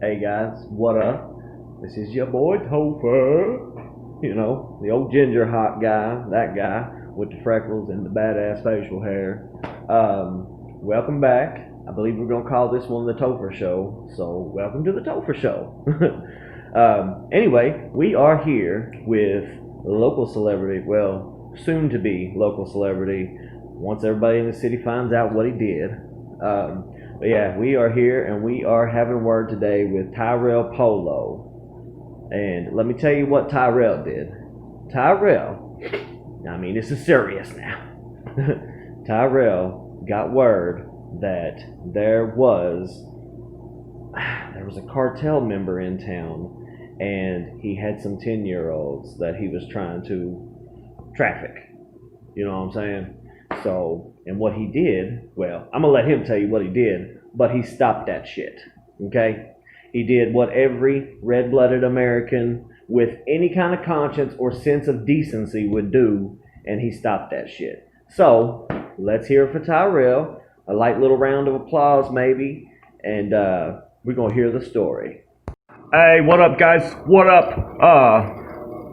Hey guys, what up? This is your boy Topher. You know, the old ginger hot guy, that guy with the freckles and the badass facial hair. Welcome back. I believe we're gonna call this one the Topher Show. So welcome to the Topher Show. Anyway, we are here with local celebrity, well, soon to be local celebrity. Once everybody in the city finds out what he did. But yeah, we are here and we are having word today with Tyrell Polo. And let me tell you what Tyrell did. Tyrell, I mean, this is serious now. Tyrell got word that there was a cartel member in town and he had some 10-year-olds that he was trying to traffic. You know what I'm saying? So, and what he did, well, I'm going to let him tell you what he did, but he stopped that shit, okay? He did what every red-blooded American with any kind of conscience or sense of decency would do, and he stopped that shit. So, let's hear it for Tyrell, a light little round of applause maybe, and we're going to hear the story. Hey, what up, guys? What up?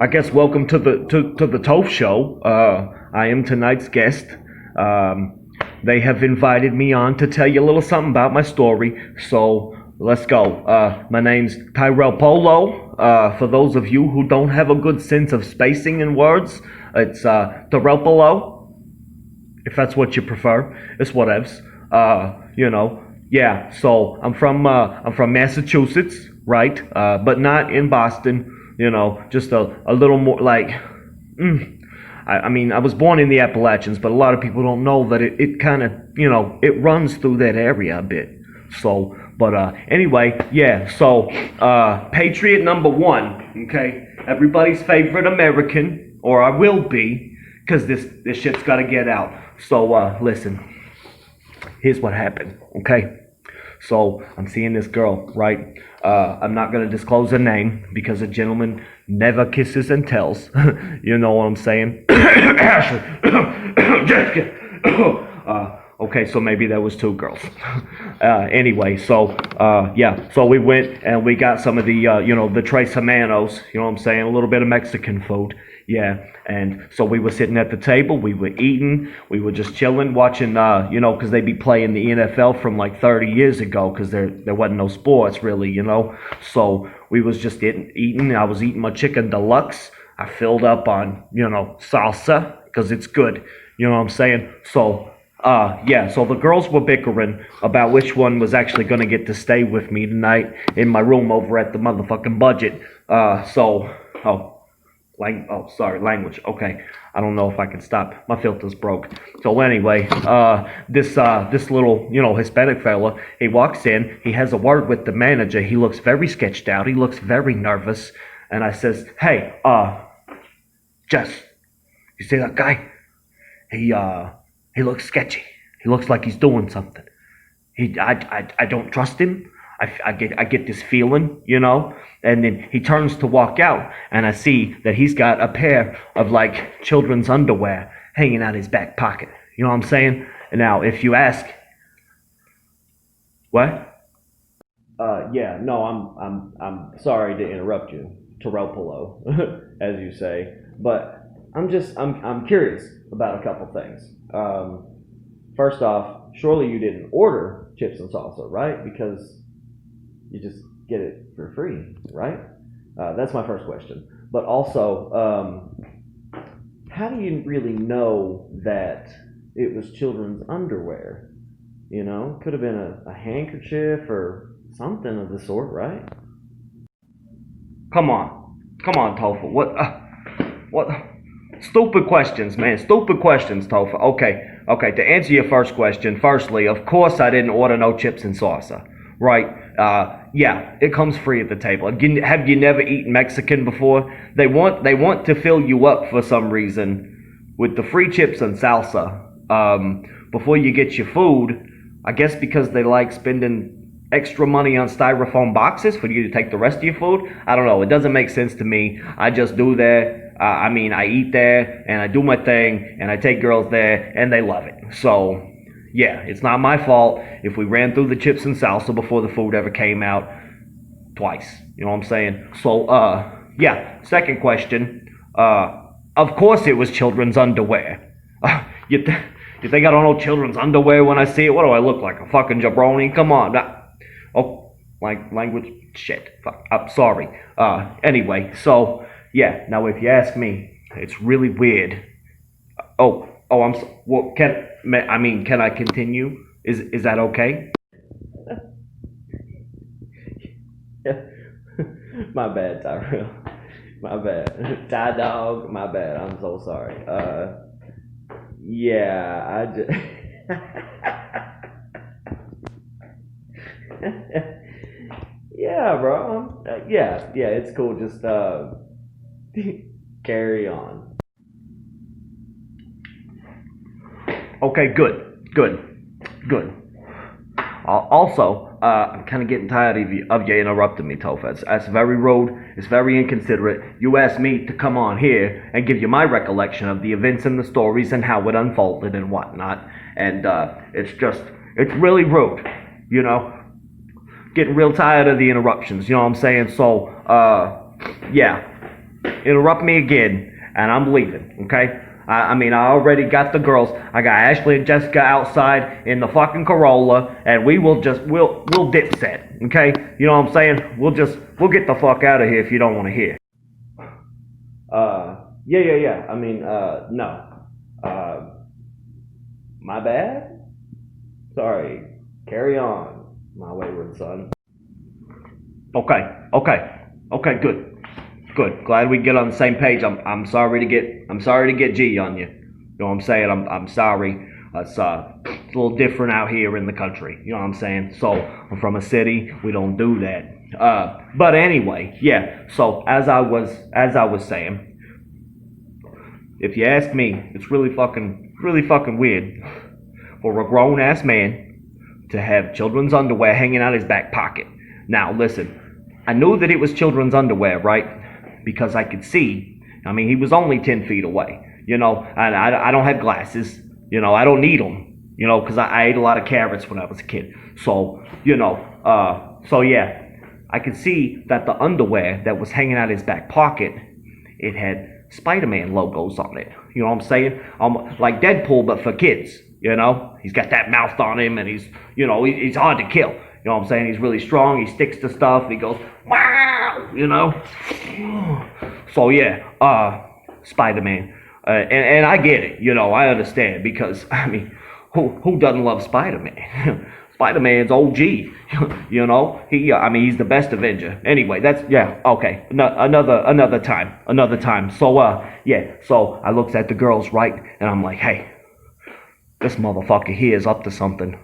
I guess welcome to the Toph Show. I am tonight's guest. They have invited me on to tell you a little something about my story, so let's go. My name's Tyrell Polo. For those of you who don't have a good sense of spacing in words, it's Tyrell Polo, if that's what you prefer. It's whatevs. Yeah, so I'm from Massachusetts, right? But not in Boston, just a little more like... I mean, I was born in the Appalachians, but a lot of people don't know that it kind of, it runs through that area a bit. So, but anyway, yeah, so Patriot number one, okay? Everybody's favorite American, or I will be, because this shit's got to get out. So, listen, here's what happened, okay? So, I'm seeing this girl, right? I'm not going to disclose her name because a gentleman never kisses and tells. You know what I'm saying? Ashley. Jessica. Okay, so maybe there was two girls. Anyway, so, yeah. So we went and we got some of the, the tres hermanos. You know what I'm saying? A little bit of Mexican food. Yeah, and so we were sitting at the table, we were eating, we were just chilling, watching, because they be playing the NFL from like 30 years ago, because there wasn't no sports really, So we was just eating. I was eating my chicken deluxe. I filled up on, salsa, because it's good. You know what I'm saying? So, yeah, so the girls were bickering about which one was actually going to get to stay with me tonight in my room over at the motherfucking Budget. Language. Okay, I don't know if I can stop. My filter's broke. So anyway, this little, Hispanic fella, he walks in. He has a word with the manager. He looks very sketched out. He looks very nervous. And I says, hey, Jess, you see that guy? He looks sketchy. He looks like he's doing something. I don't trust him. I get this feeling, and then he turns to walk out, and I see that he's got a pair of, like, children's underwear hanging out his back pocket. You know what I'm saying? And now, if you ask... What? Yeah, no, I'm sorry to interrupt you, Tyrell Polo, as you say, but I'm curious about a couple things. First off, surely you didn't order chips and salsa, right? Because you just get it for free, right? That's my first question. But also, how do you really know that it was children's underwear? Could have been a handkerchief or something of the sort, right? Come on, Topher. What? Stupid questions, man. Stupid questions, Topher. Okay. To answer your first question, firstly, of course I didn't order no chips and salsa, right? Yeah, it comes free at the table. Have you never eaten Mexican before? They want to fill you up for some reason with the free chips and salsa before you get your food. I guess because they like spending extra money on styrofoam boxes for you to take the rest of your food. I don't know. It doesn't make sense to me. I just do that. I eat there and I do my thing and I take girls there and they love it. So, yeah, it's not my fault if we ran through the chips and salsa before the food ever came out. twice. You know what I'm saying? So, yeah. Second question. Of course it was children's underwear. You, you think I don't know children's underwear when I see it? What do I look like? A fucking jabroni? Come on. Oh, language. Shit. Fuck. I'm sorry. Anyway, so yeah. Now, if you ask me, it's really weird. Well. Can I continue? Is that okay? My bad, Tyrell. My bad. Ty dog, my bad. I'm so sorry. Yeah, I just. Yeah, bro. Yeah, it's cool. Just carry on. Okay, good. Also, I'm kind of getting tired of you interrupting me, Topher. That's very rude. It's very inconsiderate. You asked me to come on here and give you my recollection of the events and the stories and how it unfolded and whatnot. And it's really rude, you know? Getting real tired of the interruptions, you know what I'm saying? So, yeah. Interrupt me again, and I'm leaving, okay? I I already got the girls. I got Ashley and Jessica outside in the fucking Corolla, and we'll dip set, okay? You know what I'm saying? We'll get the fuck out of here if you don't want to hear. Yeah. No. My bad? Sorry. Carry on, my wayward son. Okay, good. Glad we get on the same page. I'm sorry to get G on you. You know what I'm saying? I'm sorry. It's a little different out here in the country. You know what I'm saying? So I'm from a city. We don't do that. But anyway, yeah. So as I was saying, if you ask me, it's really fucking weird for a grown ass man to have children's underwear hanging out his back pocket. Now listen, I knew that it was children's underwear, right? Because I could see. He was only 10 feet away, you know, and I don't have glasses, you know, I don't need them, you know, because I ate a lot of carrots when I was a kid. So, you know, so yeah, I could see that the underwear that was hanging out his back pocket, it had Spider-Man logos on it, you know what I'm saying? Like Deadpool, but for kids, you know? He's got that mouth on him, and he's hard to kill. You know what I'm saying? He's really strong. He sticks to stuff. He goes, wow, you know? So, yeah, Spider-Man. And I get it, you know, I understand. Because, who doesn't love Spider-Man? Spider-Man's OG, you know? He's the best Avenger. Anyway, okay. Another time. So, yeah. So, I looks at the girls, right? And I'm like, hey, this motherfucker here is up to something.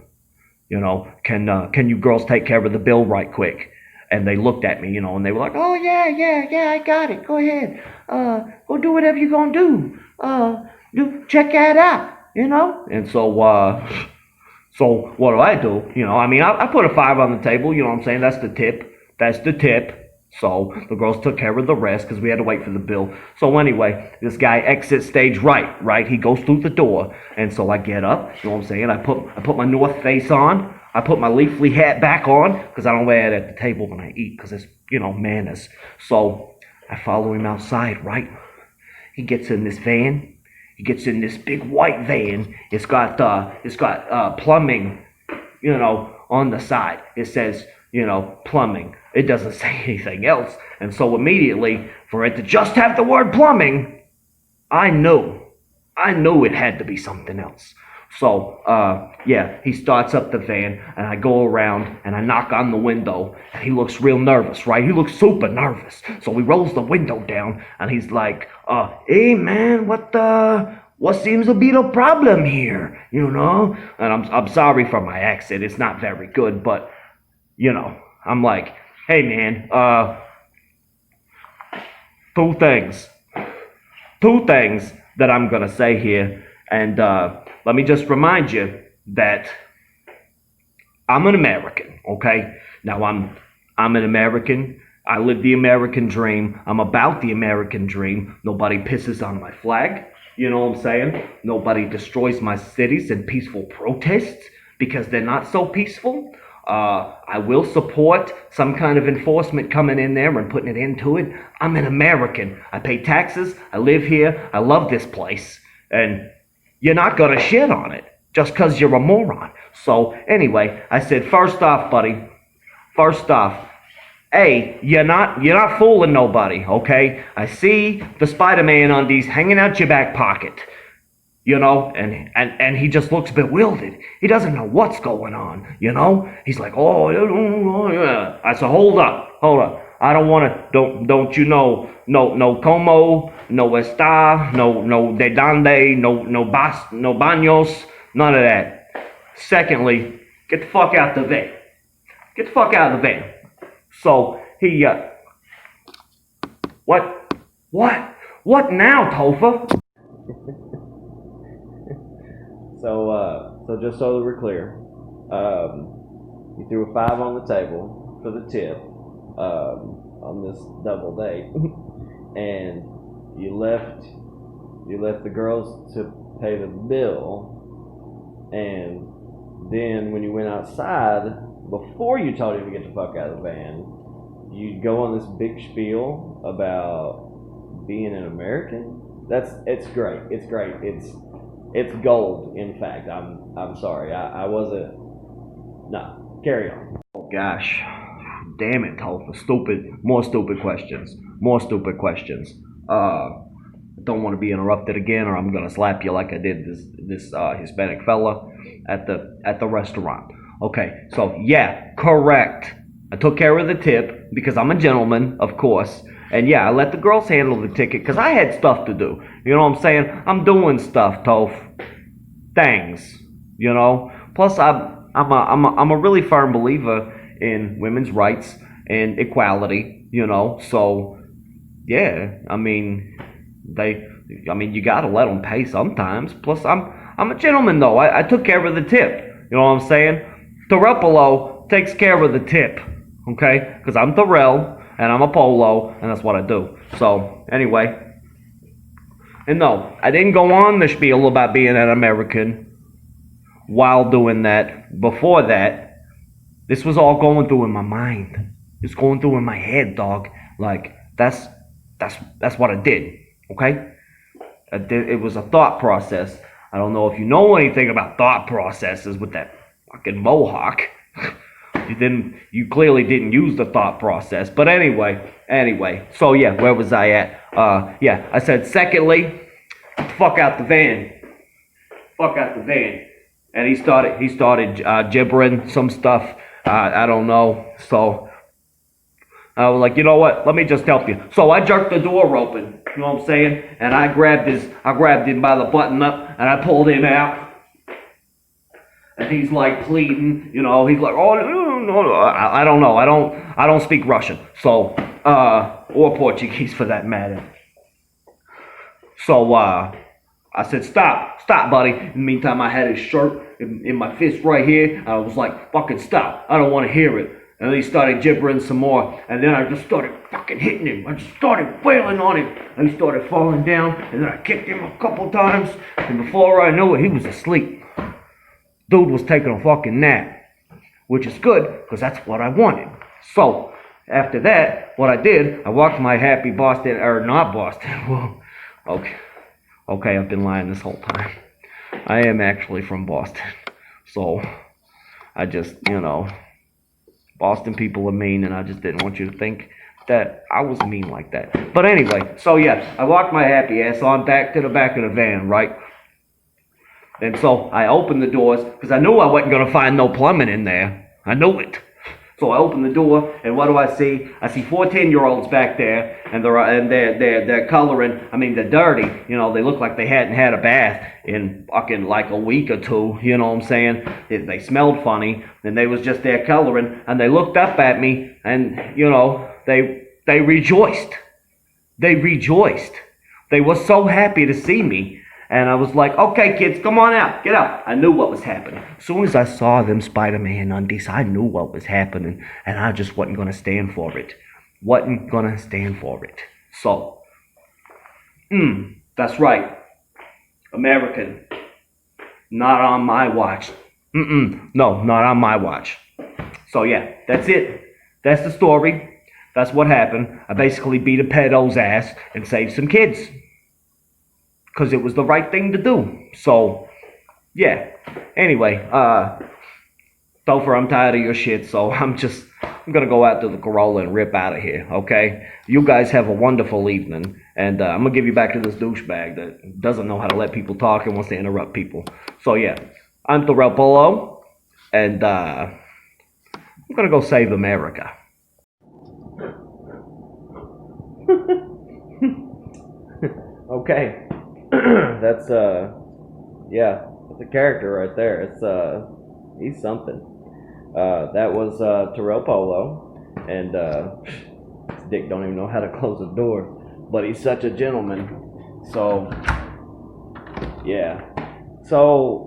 You know, can you girls take care of the bill right quick? And they looked at me, you know, and they were like, oh, yeah, I got it. Go ahead. Go do whatever you're gonna do. Check that out, you know? And so what do I do? You know, I put a 5 on the table, you know what I'm saying? That's the tip. So the girls took care of the rest because we had to wait for the bill. So anyway, this guy exits stage right? He goes through the door. And so I get up, you know what I'm saying? I put my North Face on. I put my Leafly hat back on because I don't wear it at the table when I eat because it's, you know, manners. So I follow him outside, right? He gets in this van. He gets in this big white van. It's got plumbing, you know, on the side. It says, you know, plumbing. It doesn't say anything else. And so immediately, for it to just have the word plumbing, I knew it had to be something else. So, yeah, he starts up the van, and I go around, and I knock on the window, and he looks real nervous, right? He looks super nervous. So he rolls the window down, and he's like, hey, man, what seems to be the problem here, you know? And I'm sorry for my accent. It's not very good, but, you know, I'm like, hey, man, two things that I'm gonna say here, and let me just remind you that I'm an American, okay? Now I'm an American. I live the American dream. I'm about the American dream. Nobody pisses on my flag, you know what I'm saying? Nobody destroys my cities in peaceful protests because they're not so peaceful. I will support some kind of enforcement coming in there and putting it into it. I'm an American. I pay taxes. I live here. I love this place. And you're not going to shit on it just because you're a moron. So anyway, I said, first off, buddy, first off, hey, you're not fooling nobody, okay? I see the Spider-Man undies hanging out your back pocket. You know, and he just looks bewildered. He doesn't know what's going on, you know? He's like, oh, yeah. I said, hold up. I don't want to, don't you know, no como, no está, no de donde, no baños, none of that. Secondly, get the fuck out the van. Get the fuck out of the van. So he, what now, Topher? So just so that we're clear, you threw a 5 on the table for the tip on this double date, and you left the girls to pay the bill, and then when you went outside, before you told him to get the fuck out of the van, you'd go on this big spiel about being an American. It's great. It's gold, in fact. I'm sorry. I wasn't. No, carry on. Oh gosh, damn it, Topher. More stupid questions. Don't want to be interrupted again, or I'm gonna slap you like I did this Hispanic fella at the restaurant. Okay, so yeah, correct. I took care of the tip because I'm a gentleman, of course. And yeah, I let the girls handle the ticket because I had stuff to do. You know what I'm saying? I'm doing stuff, Toph. Things, you know. Plus, I'm a really firm believer in women's rights and equality. You know, so yeah. I mean, you gotta let them pay sometimes. Plus, I'm a gentleman though. I took care of the tip. You know what I'm saying? Tyrell Polo takes care of the tip. Okay, because I'm Tyrell. And I'm a Polo, and that's what I do. So, anyway. And no, I didn't go on the spiel about being an American while doing that. Before that, this was all going through in my mind. It's going through in my head, dog. Like, that's what I did, okay? It was a thought process. I don't know if you know anything about thought processes with that fucking mohawk. You clearly didn't use the thought process. But anyway. So yeah, where was I at? Yeah, I said secondly, fuck out the van. And he started gibbering some stuff. I don't know. So I was like, you know what? Let me just help you. So I jerked the door open. You know what I'm saying? And I grabbed him by the button up and I pulled him out. And he's like pleading, you know, he's like, oh, no, I don't know, I don't speak Russian, so, or Portuguese for that matter. So, I said, stop, buddy. In the meantime, I had his shirt in my fist right here. I was like, fucking stop, I don't want to hear it. And then he started gibbering some more, and then I just started fucking hitting him. I just started wailing on him, and he started falling down, and then I kicked him a couple times, and before I knew it, he was asleep. Dude was taking a fucking nap, which is good, because that's what I wanted. So, after that, what I did, I walked my happy Boston, or not Boston, well, okay, I've been lying this whole time. I am actually from Boston, so, I just, you know, Boston people are mean, and I just didn't want you to think that I was mean like that. But anyway, so yeah, I walked my happy ass on back to the back of the van, right? And so I opened the doors because I knew I wasn't going to find no plumbing in there. I knew it. So I opened the door, and what do I see? I see 4 10-year-olds back there, and they're coloring. I mean, they're dirty. You know, they look like they hadn't had a bath in fucking like a week or two. You know what I'm saying? They smelled funny, and they was just there coloring, and they looked up at me, and you know, they rejoiced. They rejoiced. They were so happy to see me. And I was like, okay, kids, come on out. Get out. I knew what was happening. As soon as I saw them Spider-Man undies, I knew what was happening. And I just wasn't going to stand for it. So, that's right. American. Not on my watch. No, not on my watch. So yeah, that's it. That's the story. That's what happened. I basically beat a pedo's ass and saved some kids. Because it was the right thing to do. So, yeah. Anyway, Topher, I'm tired of your shit, so I'm gonna go out to the Corolla and rip out of here, okay? You guys have a wonderful evening, and I'm gonna give you back to this douchebag that doesn't know how to let people talk and wants to interrupt people. So yeah, I'm Tyrell Polo, and I'm gonna go save America. Okay. That's yeah, that's a character right there. It's he's something. That was Tyrell Polo, and his dick don't even know how to close the door, but he's such a gentleman. So yeah. So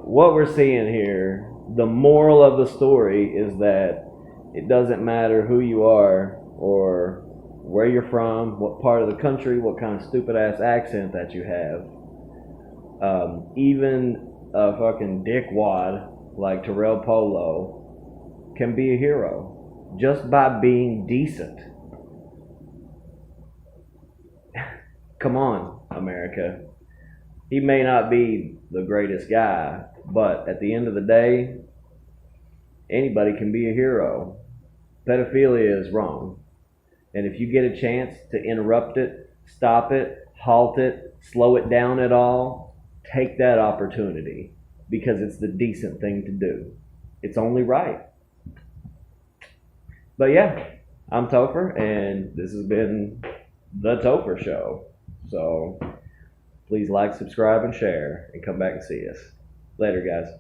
what we're seeing here, the moral of the story is that it doesn't matter who you are or where you're from, what part of the country, what kind of stupid ass accent that you have. Even a fucking dickwad like Tyrell Polo can be a hero just by being decent. Come on, America. He may not be the greatest guy, but at the end of the day, anybody can be a hero. Pedophilia is wrong. And if you get a chance to interrupt it, stop it, halt it, slow it down at all, take that opportunity because it's the decent thing to do. It's only right. But yeah, I'm Topher, and this has been the Topher Show. So please like, subscribe, and share, and come back and see us. Later, guys.